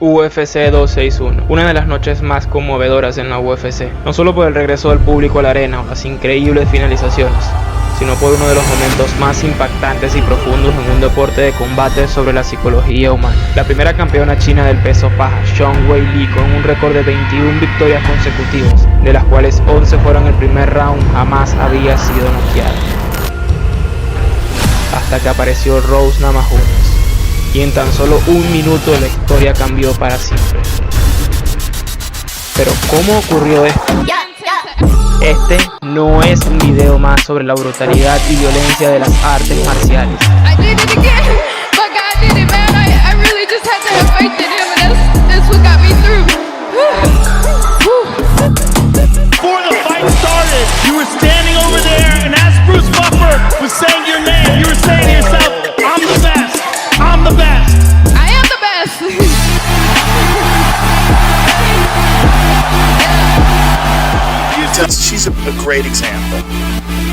UFC 261, una de las noches más conmovedoras en la UFC, no solo por el regreso del público a la arena o las increíbles finalizaciones, sino por uno de los momentos más impactantes y profundos en un deporte de combate sobre la psicología humana. La primera campeona china del peso paja, Zhang Weili, con un récord de 21 victorias consecutivas, de las cuales 11 fueron el primer round, jamás había sido noqueada. Hasta que apareció Rose Namajunas, y en tan solo un minuto la historia cambió para siempre. Pero ¿cómo ocurrió esto? Este no es un video más sobre la brutalidad y violencia de las artes marciales. She's a great example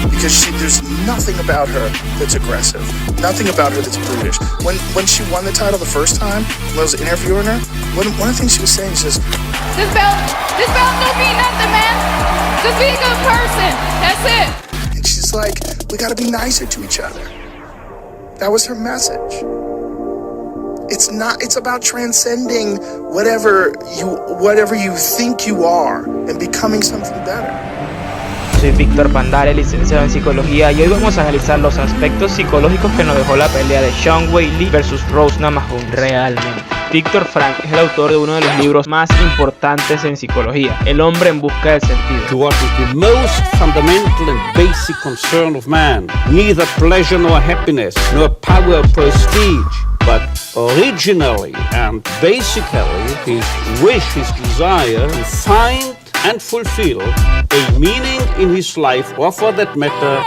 because there's nothing about her that's aggressive, nothing about her that's brutish. When she won the title the first time, when I was interviewing her, one of the things she was saying, she says, this belt don't mean nothing, man. Just be a good person. That's it. And she's like, we gotta be nicer to each other. That was her message. It's about transcending whatever you think you are and becoming something better. Soy Víctor Pandare, licenciado en psicología, y hoy vamos a analizar los aspectos psicológicos que nos dejó la pelea de Zhang Weili versus Rose Namajunas realmente. Viktor Frankl es el autor de uno de los libros más importantes en psicología, El hombre en busca del sentido. To what is the most fundamental and basic concern of man, neither pleasure nor happiness, nor power or prestige, but originally and basically his wish, his desire to find and fulfill a meaning in his life, or for that matter,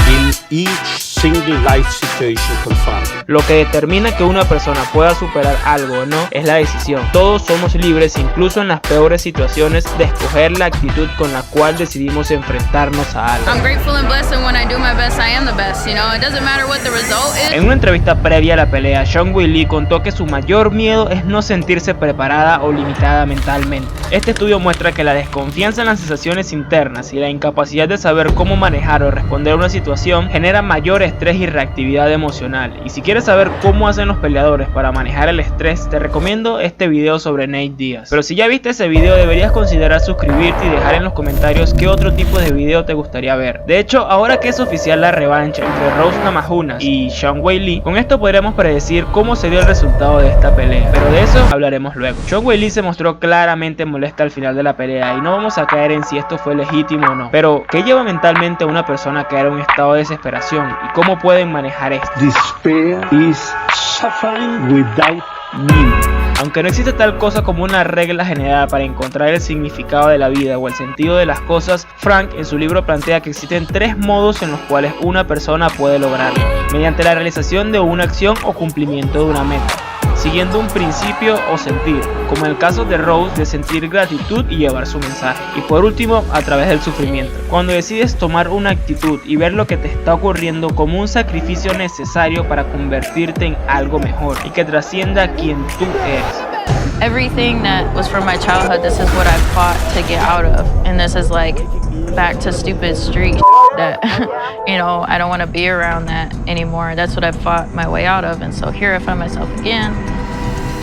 in each single life situation confronted. Lo que determina que una persona pueda superar algo o no es la decisión. Todos somos libres, incluso en las peores situaciones, de escoger la actitud con la cual decidimos enfrentarnos a algo. I'm grateful and blessed, and when I do my best, I am the best. You know, it doesn't matter what the result is. En una entrevista previa a la pelea, Zhang Weili contó que su mayor miedo es no sentirse preparada o limitada mentalmente. Este estudio muestra que la desconfianza en las sensaciones internas y la incapacidad de saber cómo manejar o responder a una situación genera mayor estrés y reactividad emocional. Y si quieres saber cómo hacen los peleadores para manejar el estrés, te recomiendo este video sobre Nate Diaz. Pero si ya viste ese video, deberías considerar suscribirte y dejar en los comentarios qué otro tipo de video te gustaría ver. De hecho, ahora que es oficial la revancha entre Rose Namajunas y Zhang Weili, con esto podremos predecir cómo sería el resultado de esta pelea, pero de eso hablaremos luego. Zhang Weili se mostró claramente molesta al final de la pelea y no vamos a caer en si esto fue legítimo o no, pero ¿qué lleva mentalmente a una persona a caer en un estado de desesperación y cómo pueden manejar esto? Despair is suffering without meaning. Aunque no existe tal cosa como una regla general para encontrar el significado de la vida o el sentido de las cosas, Frank en su libro plantea que existen tres modos en los cuales una persona puede lograrlo: mediante la realización de una acción o cumplimiento de una meta, siguiendo un principio o sentir, como en el caso de Rose de sentir gratitud y llevar su mensaje, y por último a través del sufrimiento, cuando decides tomar una actitud y ver lo que te está ocurriendo como un sacrificio necesario para convertirte en algo mejor y que trascienda a quien tú eres. Everything that was from my childhood, this is what I fought to get out of, and this is like back to stupid street that you know, I don't want to be around that anymore. That's what I fought my way out of, and so here I find myself again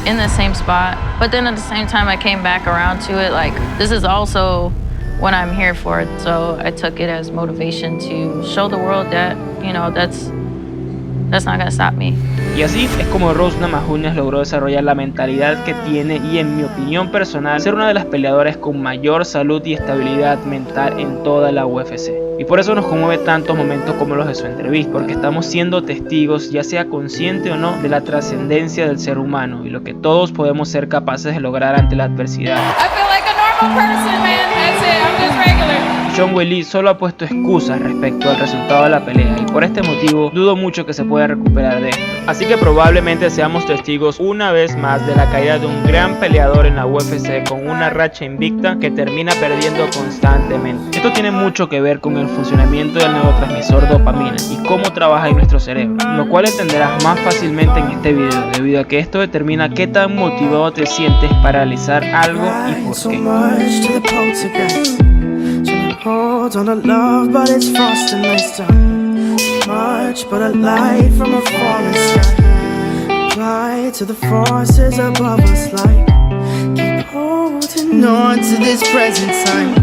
in the same spot, but then at the same time I came back around to it, like this is also what I'm here for. So I took it as motivation to show the world that, you know, that's not gonna stop me. Y así es como Rose Namajunas logró desarrollar la mentalidad que tiene y, en mi opinión personal, ser una de las peleadoras con mayor salud y estabilidad mental en toda la UFC. Y por eso nos conmueve tantos momentos como los de su entrevista, porque estamos siendo testigos, ya sea consciente o no, de la trascendencia del ser humano y lo que todos podemos ser capaces de lograr ante la adversidad. I feel like a normal person, man. That's it. I'm just regular. Zhang Weili solo ha puesto excusas respecto al resultado de la pelea y por este motivo dudo mucho que se pueda recuperar de esto. Así que probablemente seamos testigos una vez más de la caída de un gran peleador en la UFC con una racha invicta que termina perdiendo constantemente. Esto tiene mucho que ver con el funcionamiento del neurotransmisor dopamina y cómo trabaja en nuestro cerebro, lo cual entenderás más fácilmente en este video, debido a que esto determina qué tan motivado te sientes para realizar algo y por qué. Hold on to love, but it's frost and nice time. Much but a light from a falling sky. Fly to the forces above us like keep holding on to this present time.